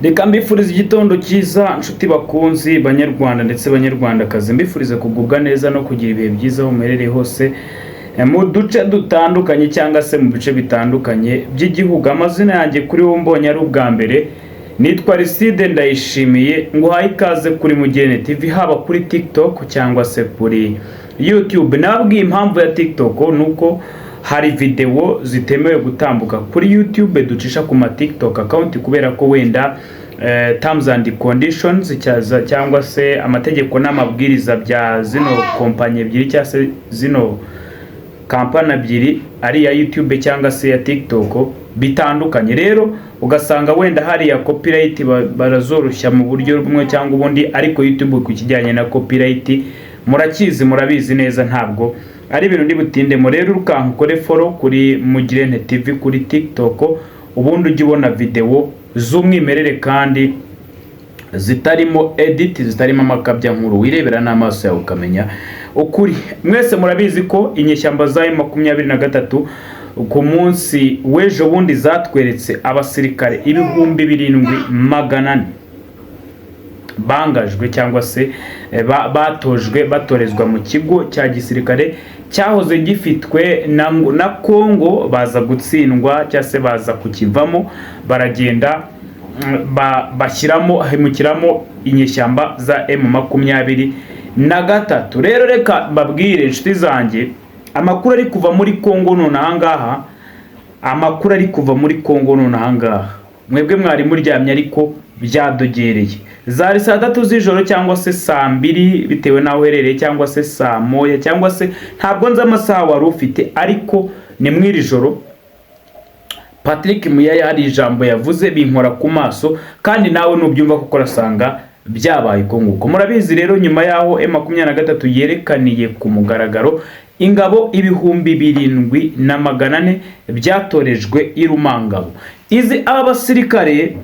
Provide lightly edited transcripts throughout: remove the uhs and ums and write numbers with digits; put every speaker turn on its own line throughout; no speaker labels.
Reka mbifuriza igitondo cyiza nshuti bakunzi banyarwanda ndetse banyarwandakazi, mbifuriza kugubwa neza no kugira ibihe byiza aho muherereye hose mu duce dutandukanye cyangwa se mu bice bitandukanye by'igihugu. Amazina yanjye kuri wo mbonye ari ubwa mbere, nitwa Aristide Ndayishimiye, nguhaye ikaze kuri Mugirente TV, haba kuri TikTok cyangwa se kuri YouTube. Nababwiye impamvu ya TikTok nuko hari video zitemewe gutambuka kuri YouTube ducisha ku ma TikTok account kubera ko wenda terms and conditions cyangwa se amategeko n'amabwiriza bya zino kompanye ebyiri cyangwa se zino kampani ebyiri ari ya YouTube cyangwa se ya TikTok bitandukanye. Rero ugasanga wenda hari ya copyright barazoroshya mu buryo bumwe cyangwa ubundi, ariko YouTube ku kijyanye na copyright murabizi neza, ntabwo ari ibintu ndi butindemo. Rero ukanka ukore follow kuri Mugirente TV kuri TikTok, ubundi ujye ubona video z'umwimerere kandi zitarimo edit, zitarimo amakabya nkuru, wirebera n'amaso yawe ukamenya ukuri. Mwese murabizi ko inyeshyamba za M23 ku munsi w'ejo bundi zatweretse abasirikare 7,400 bangajwe cyangwa se batojwe batorezwa mu kigo cya gisirikare cyahoze gifitwe na Kongo, baza gutsindwa cyangwa se baza kukivamo, baragenda hemukiramo inyeshyamba za M23. Rero reka mbabwire inshuti zanjye, amakuru ari kuva muri Kongo none ahangaha, amakuru ari kuva muri Kongo none ahangaha, mwebwe mwari muryamye ariko byadogereye. Zari saa 3 z'ijoro cyangwa se saa 2 bitewe naho uherereye, cyangwa se saa 1 cyangwa se ntabwo nzi amasaha wari ufite, ariko ni mwiri joro Patrick Muyaya hari ijambo yavuze binkora ku maso, kandi nawe nubyumva kuko rasanga byabaye ko nguko. Murabizi rero nyuma yaho M23 yerekaniye ku mugaragaro ingabo 7,400 byatorejwe i Rumangabo. Izi aba basirikare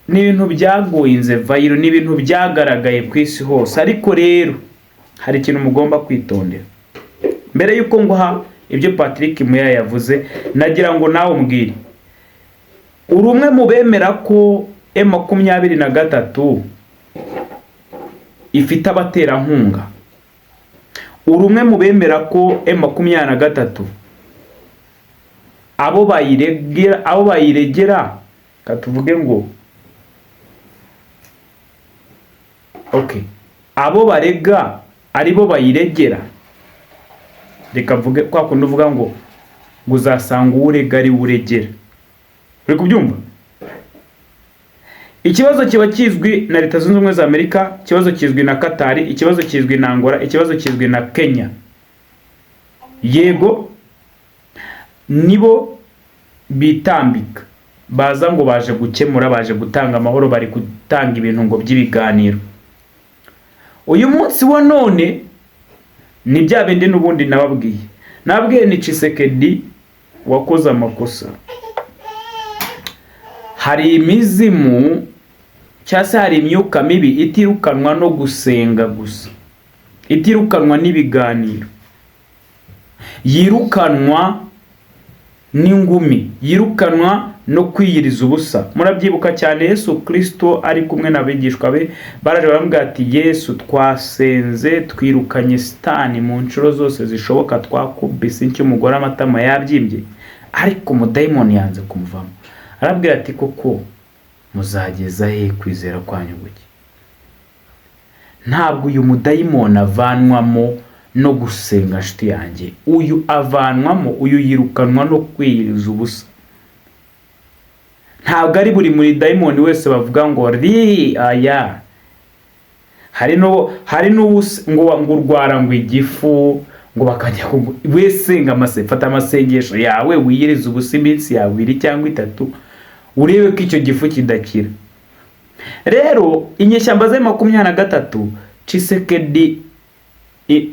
ni ibintu byagoyinze viral, ni ibintu byagaragaye ku isi hose, ariko rero hari ikintu mugomba kwitondera. Mbere yuko nguha ibyo Patrick Muyaya yavuze, nagira ngo nawe umbwire, uri umwe mu bemera ko M23 ifite abaterankunga? Uri umwe mu bemera ko M23 abo bayiregera katuvuge ngo abo barega aribo bayiregera? Reka mvuge kwa kundi uvuga ngo uzasanga urega ari uregera. Uri kubyumva? Ikibazo kiba kizwi na Leta Zunze Ubumwe za Amerika, ikibazo kizwi na Qatar, ikibazo kizwi na Angola, ikibazo kizwi na Kenya. Yego nibo bitambika, baza ngo baje gukemura, baje gutanga amahoro, bari gutanga ibintu ngo by'ibiganiro. Uyu munsi wa none ni bya bindi n'ubundi nababwiye ni Tshisekedi wakoze amakosa. Hari imizimu cyangwa se hari imyuka mibi itirukanwa no gusenga gusa, itirukanwa n'ibiganiro, yirukanwa n'ingumi, yirukanwa no kwiyiriza ubusa. Murabyibuka cyane Yesu Kristo ari kumwe n'abigishwa be, baraje baramubwira ati Yesu, twasenze twirukanye Satani mu nshuro zose zishoboka, twakubise icyo umugore amatama yabyimbye, ariko umudayimoni yanze kumuvamo. Arabwira ati koko muzageza he kwizera kwanyu guke? Ntabwo uyu mudayimoni avanwamo no gusenga nshuti yanjye, uyu avanwamo, uyu yirukanwa no kwiyiriza ubusa. Ntabwo ari buri muri dayimoni wese bavuga ngo aya. Hari no ngo urwara ngo igifu, ngo bakajya wese fata amasengesho yawe wiyiriza ubusa iminsi yawe 2 cyangwa 3, urebe ko icyo gifu kidakira. Rero inyeshyamba za M23 Tshisekedi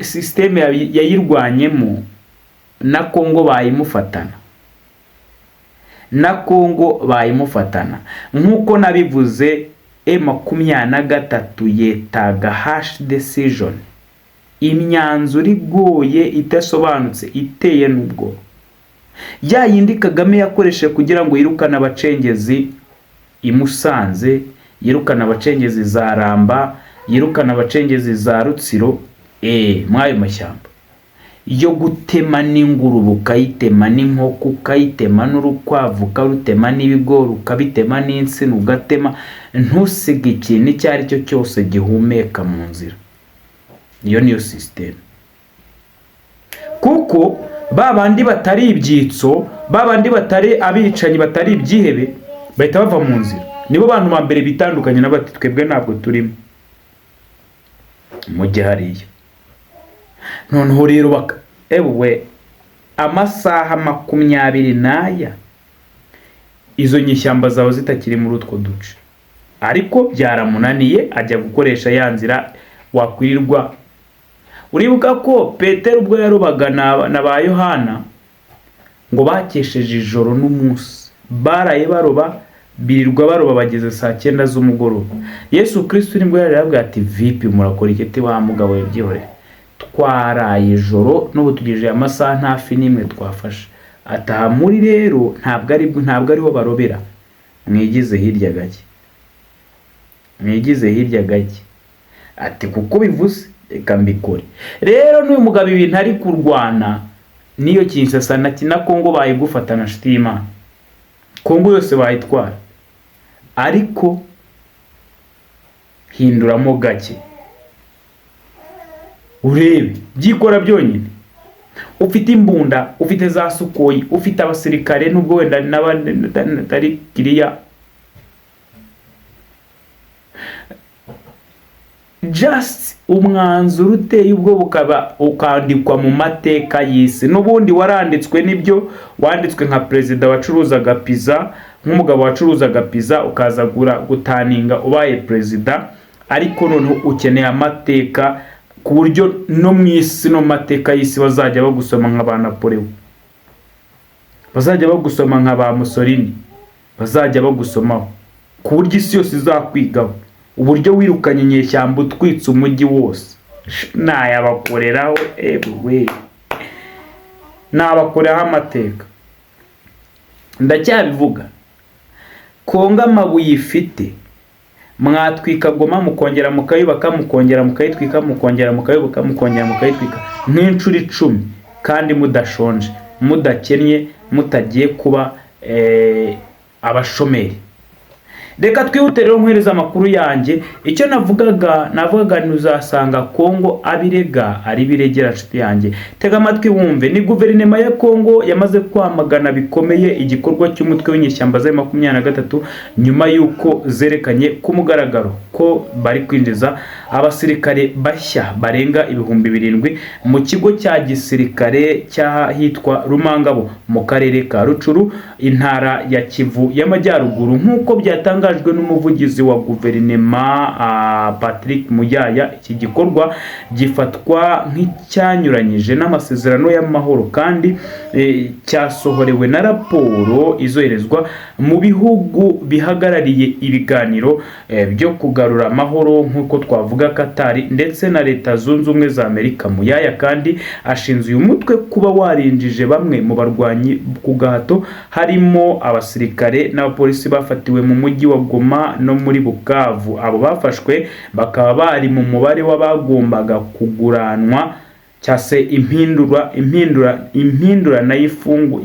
system yayirwanyemo na Kongo bayimufatana, nkuko nabivuze. M23 yetaga hash decision, imyanzuro igoye idasobanutse iteye n'ubwo. ya yindi Kagame yakoresheje kugira ngo yirukane abacengezi i Musanze, yirukana abacengezi za Ramba, yirukana abacengezi za Rutsiro, mwayo mashyamba yo gutema n'ingurube, ukayitema n'inkoko, ukayitema n'urukwavu, ukarutema n'ibigori, ukabitema n'insina, ugatema, ntusige ikintu icyo ari cyo cyose gihumeka mu nzira. Iyo niyo system. Kuko babandi batari ibyitso, babandi batari abicanyi, batari ibyihebe, bahita bava mu nzira. Nibo bantu ba mbere bitandukanye n'abati twebwe ntabwo turimo mu gihe hariya. Noneho rero amasaha 20 n'aya izo nyishyamba zawe zitakiri muri utwo duce, ariko byaramunaniye ajya gukoresha ya nzira wakwirirwa. Uribuka ko Petero ubwo yarobaga na ba Yohana ngo bakesheje ijoro n'umunsi, baraye baroba, birirwa baroba bageze saa 9 z'umugoroba. Yesu Kristo nibwo yarababwiye ati vipi murakora iki wa mugabo yabyihore, twaraye ijoro n'ubu tugejeje amasaha ntafi nimwe twafashe. Ataha muri rero ntabwo ariho barobera, mwigize hirya gake, ati kuko bivuze reka mbikore. Rero n'uyu mugabo ibintu ari kurwana niyo Kinshasa na Kongo bayigufatana nshuti y'Imana, Kongo yose bayitwara, ariko hinduramo gake urebe byikora byonyine. Ufite imbunda, ufite za Sukoyi, ufite abasirikare nubwo wenda n'abandi kiriya, just umwanzuro uteye ubwo bukaba ukandikwa mu mateka y'isi. N'ubundi waranditswe nibyo, wanditswe nka perezida wacuruzaga pizza, nk'umugabo wacuruzaga pizza ukaza gutaninga ubaye perezida, ariko noneho ukeneye amateka ku buryo no mu isi no mateka y'isi bazajya bagusoma nk'aba Napoleon, bazajya bagusoma nk'aba Mussolini, bazajya bagusomaho ku buryo isi yose izakwigaho uburyo wirukanye inyeshyamba utwitse umujyi wose. Nayabakoreraho nabakoreraho amateka. Ndacyabivuga, Kongo amabuye ifite, mwatwika Goma mukongera mukayubaka, mukongera mukayitwika, mukongera mukayubaka, mukongera mukayitwika nk'inshuro 10, kandi mudashonje, mudakennye, mutagiye kuba abashomeri. Reka twihute rero nkwereza amakuru yanjye. Icyo navugaga ntuzasanga Kongo abirega ari biregera nshuti yanjye. Tega amatwi wumve. Ni guverinoma ya Kongo yamaze kwamagana bikomeye igikorwa cy'umutwe w'inyeshyamba za 23 nyuma yuko zerekanye ku mugaragaro ko bari kwinjiza abasirikare bashya barenga 7,000 mu kigo cya gisirikare cyahitwa Rumangabo mu karere ka Rucuru, intara ya Kivu y'Amajyaruguru, nk'uko byatangajwe n'umuvugizi wa guverinoma Patrick Muyaya. Iki gikorwa gifatwa nk'icyanyuranyije n'amasezerano y'amahoro kandi cyasohorewe na raporo izoherezwa mu bihugu bihagarariye ibiganiro byo kugarura amahoro nk'uko twavuga Katari ndetse na Leta Zunze Ubumwe za Amerika. Muyaya kandi ashinzwe uyu mutwe kuba warinjije bamwe mu barwanyi ku gahato, harimo abasirikare n'abapolisi bafatiwe mu mujyi wa Goma no muri Bukavu. Abo bafashwe bakaba bari mu mubare w'abagombaga kuguranwa cyase impindurana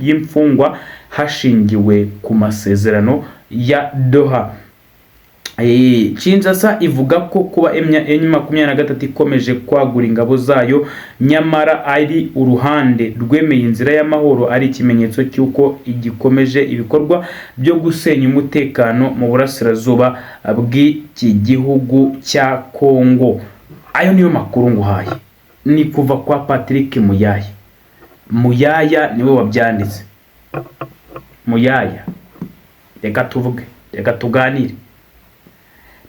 y'imfungwa hashingiwe ku masezerano ya Doha. Kinshasa ivuga ko kuba M23 ikomeje kwagura ingabo zayo nyamara ari uruhande rwemeye inzira y'amahoro ari ikimenyetso cy'uko igikomeje ibikorwa byo gusenya umutekano mu burasirazuba bw'iki gihugu cya Kongo. Ayo niyo makuru nguhaye, ni kuva kwa Patrick Muyaya. Muyaya niwe wabyanditse. Muyaya, reka tuvuge, reka tuganire.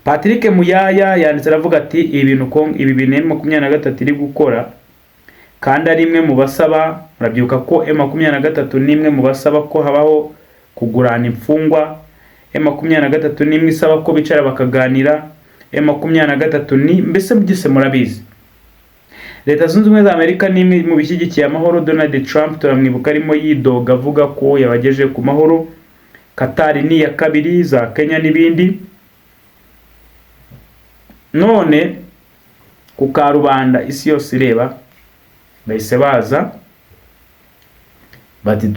Patrick Muyaya yanditse aravuga ati ibi bintu M23 iri gukora, kandi ari imwe mu basaba, murabyuka ko M23 ni imwe mu basaba ko habaho kugurana imfungwa, M23 ni imwe isaba ko bicara bakaganira, M23 ni mbese byose murabizi. Leta Zunze Ubumwe za Amerika ni mu bishyigikiye amahoro. Donald Trump turamwibuka arimo yidoga avuga ko yabageje ku mahoro. Qatar ni ya kabiri, za Kenya n'ibindi. None ku karubanda isi yose ireba bahise baza bati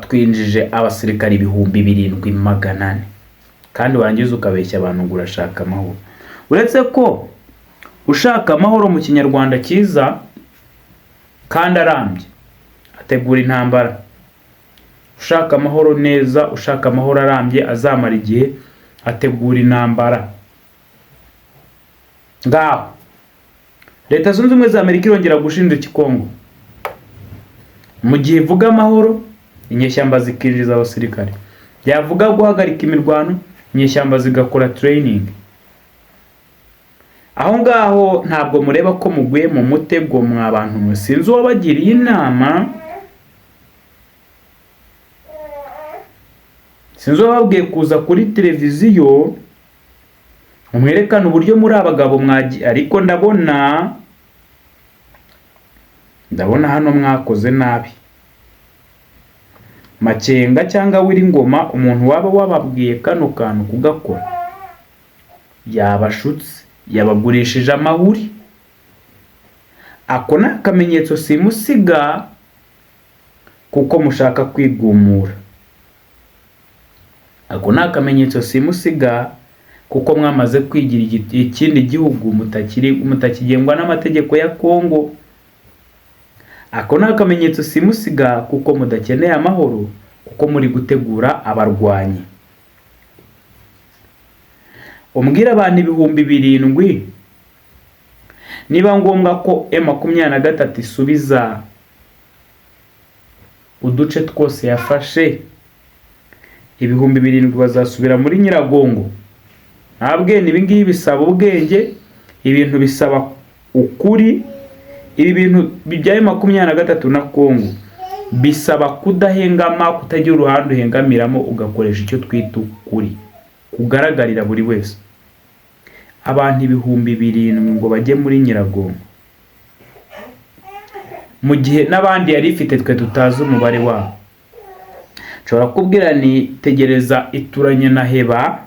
twinjije abasirikari 7,400 kandi wangiza ukabeshya abantu ngo urashaka amahoro. Uretse ko ushaka amahoro mu kinyarwanda cyiza kandi arambye ategura intambara. Ushaka amahoro neza, ushaka amahoro arambye azamara igihe, ategura intambara. Ngaho Leta Zunze Ubumwe za Amerika irongera gushinja Kongo. Mu gihe ivuga amahoro, inyeshyamba zikinjiza abasirikare. Yavuga guhagarika imirwano, inyeshyamba zigakora training. Aho ngaho ntabwo mureba ko muguye mu mutego mwabantu mwe. Sinzi wabagiriye inama, sinzi wababwiye kuza kuri televiziyo umwerekana uburyo muri abagabo mwagiye, ariko ndabona hano mwakoze nabi. Makenga cyangwa Wiringoma, umuntu waba wababwiye kano kantu kugakora yabashutse, yabagurishije amahuri. Ako na kamenyetso simusiga kuko mushaka kwigumura. Ako na kamenyetso simusiga kuko mwamaze kwigira ikindi gihugu mutakigengwa n'amategeko ya Kongo. Ako na kamenyetso simusiga kuko mudakeneye amahoro, kuko muri gutegura abarwanyi. Umbwira abantu 7,000 niba ngombwa ko M23 isubiza uduce twose yafashe, 7,000 bazasubira muri Nyiragongo. Ntabwe nibingibi bisaba ubwenge, ibintu bisaba ukuri. Ibi bintu bijyaye 23 na Kongo bisaba kudahengama, kutagira uruhande uhengamiramo, ugakoresha icyo twita ukuri kugaragarira buri wese. Abantu 7,000 ngo bajye muri Nyiragongo, mu gihe n'abandi yari ifite twe tutazi umubare wabo. Nshobora kubwira ni tegereza ituranye na heba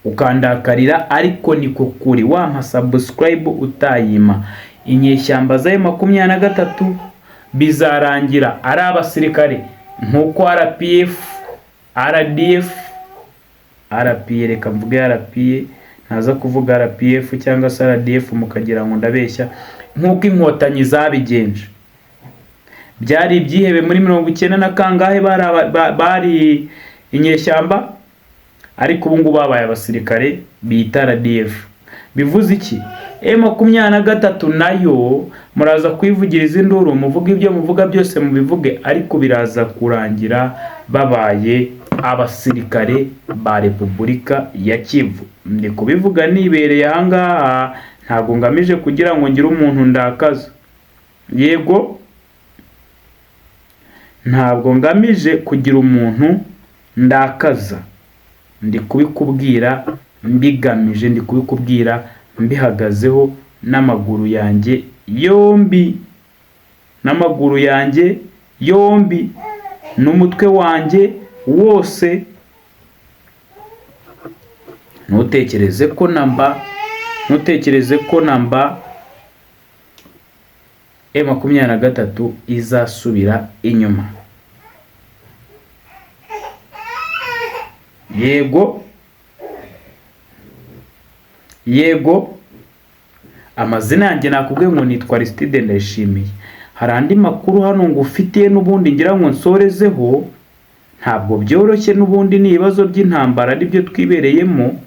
ukandakarira, ariko niko kuri. Wampa subscribe utayima. Inyeshyamba za M23 bizarangira ari abasirikare nkuko RPF, RDF, RPA, reka mvuge RPA, ntaza kuvuga RPF cyangwa se RDF mukagira ngo ndabeshya, nkuko inkotanyi zabigenje. Byari ibyihebe muri 90 na kangahe bari inyeshyamba, ariko ubu ngubu babaye abasirikare bita RDF. Bivuze iki? M23 nayo muraza kwivugiriza induru, muvuga ibyo muvuga byose mubivuge, ariko biraza kurangira babaye abasirikare ba Repubulika ya Kivu. Ndi kubivuga nibereye ahangaha, ntabwo ngamije kugira ngo ngire umuntu ndakaza. Yego, ntabwo ngamije kugira umuntu ndakaza. Ndi kubikubwira mbigamije, ndi kubikubwira mbihagazeho n'amaguru yanjye yombi, n'amaguru yanjye yombi n'umutwe wanjye wose. Ntutekereze ko namba M23 izasubira inyuma. Yego, amazina yanjye nakubwiye ngo nitwa Aristide Ndayishimiye. Hari andi makuru hano ngo ufitiye n'ubundi ngira ngo nsorezeho. Ntabwo byoroshye, n'ubundi ni ibibazo by'intambara aribyo twibereyemo.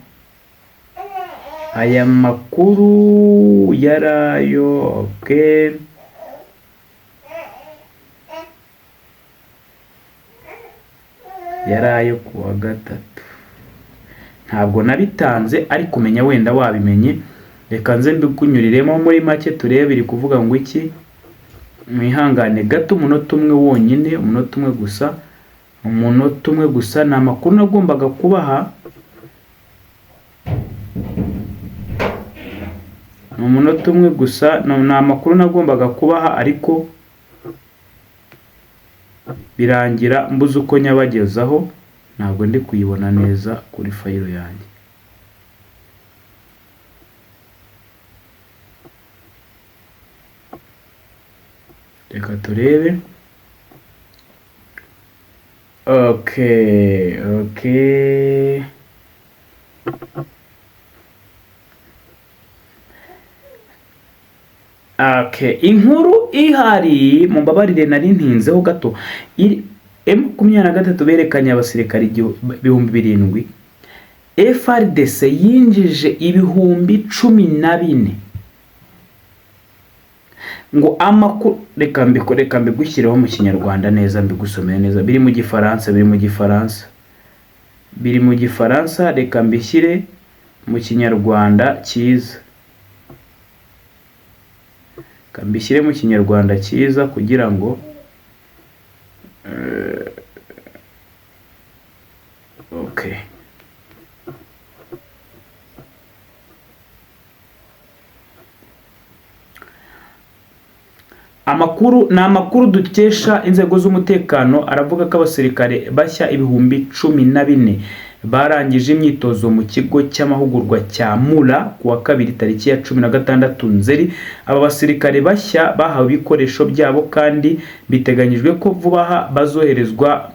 Aya makuru yarayo, okay. Yarayo kuwa 3. Ntabwo nabitanze, ariko umenya wenda wabimenye. Reka nze mbikunyuriremo muri make turebe biri kuvuga ngo iki. Mwihangane gato umunota umwe wonyine, umunota umwe gusa. Ni amakuru nagombaga kubaha. ni umunota umwe gusa, ni amakuru nagombaga kubaha ariko birangira mbuze uko nyabagezaho, ntabwo ndi kuyibona neza kuri fayilo yanjye. Reka turebe. Okay. Inkuru ihari mumbabarire nari ntinzeho gato. M23 berekanye abasirikari 7,000. FARDC yinjije 14,000. Ngo amakuru reka mbigushyireho mu Kinyarwanda neza, mbigusomeye neza. Biri mu Gifaransa, reka mbishyire mu Kinyarwanda cyiza. Kambishyire mu Kinyarwanda cyiza kugira ngo okay. Amakuru dukesha inzego z'umutekano aravuga ko abasirikare bashya 14,000 barangije imyitozo mu kigo cy'amahugurwa cya Mura kuwa kabiri tariki ya 16 Nzeri. Aba basirikare bashya bahawe ibikoresho byabo kandi biteganyijwe ko vuba bazoherezwa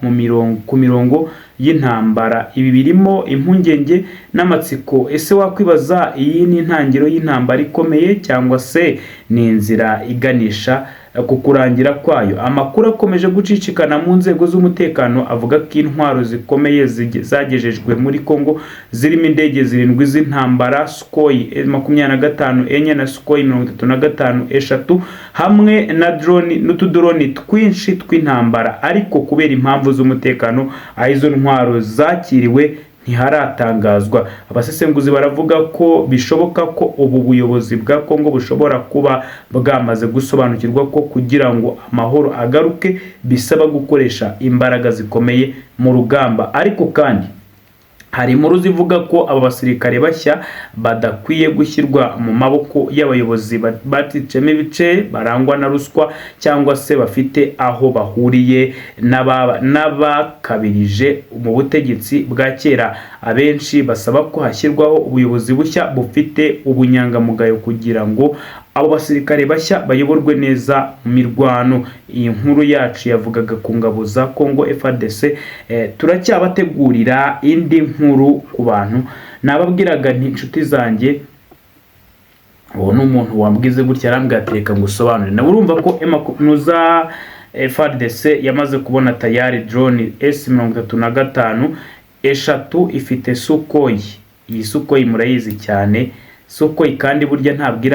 ku mirongo y'intambara. Ibi birimo impungenge n'amatsiko. Ese wakwibaza, iyi ni intangiro y'intambara ikomeye cyangwa se ni inzira iganisha ku kurangira kwayo? Amakuru akomeje gucicikana mu nzego z'umutekano avuga ko intwaro zikomeye zagejejwe muri Kongo zirimo indege 7 z'intambara Sukhoi 25 enye na Sukhoi 35 eshatu hamwe na drone n'utudrone twinshi tw'intambara, ariko kubera impamvu z'umutekano izo ntwaro zakiriwe ntiharatangazwa. Abasesenguzi baravuga ko bishoboka ko ubu buyobozi bwa Kongo bushobora kuba bwamaze gusobanukirwa ko kugira ngo amahoro agaruke bisaba gukoresha imbaraga zikomeye mu rugamba. Ariko kandi hari inkuru zivuga ko aba basirikare bashya badakwiye gushyirwa mu maboko y'abayobozi baticemo ibice, barangwa na ruswa cyangwa se bafite aho bahuriye n'abakabirije mu butegetsi bwa kera. Abenshi basaba ko hashyirwaho ubuyobozi bushya bufite ubunyangamugayo kugira ngo abo basirikare bashya bayoborwe neza mu mirwano. Iyi nkuru yacu yavugaga ku ngabo za Kongo FARDC. Turacyabategurira indi nkuru ku bantu. Nababwiraga nti inshuti zanjye, uwo n'umuntu wambwize gutya arambwira atereka ngo usobanure. Na urumva ko nuza FARDC yamaze kubona tayari drone S35 eshatu ifite Sukhoi. Iyi Sukhoi murayizi cyane. Sukhoi kandi burya ntabwo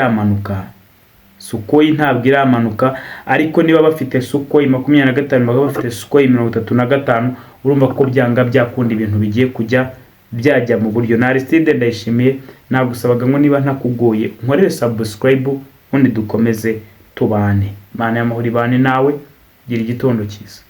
iramanuka, ariko niba bafite Sukhoi 25 bagaba bafite Sukhoi 35, urumva ko byanga byakunda ibintu bigiye kujya byajya mu buryo. Na Aristide Ndayishimiye nagusabaga ngo niba ntakugoye nkorere subscribe undi dukomeze tubane. Mana y'amahoro ibane nawe, gira igitondo cyiza.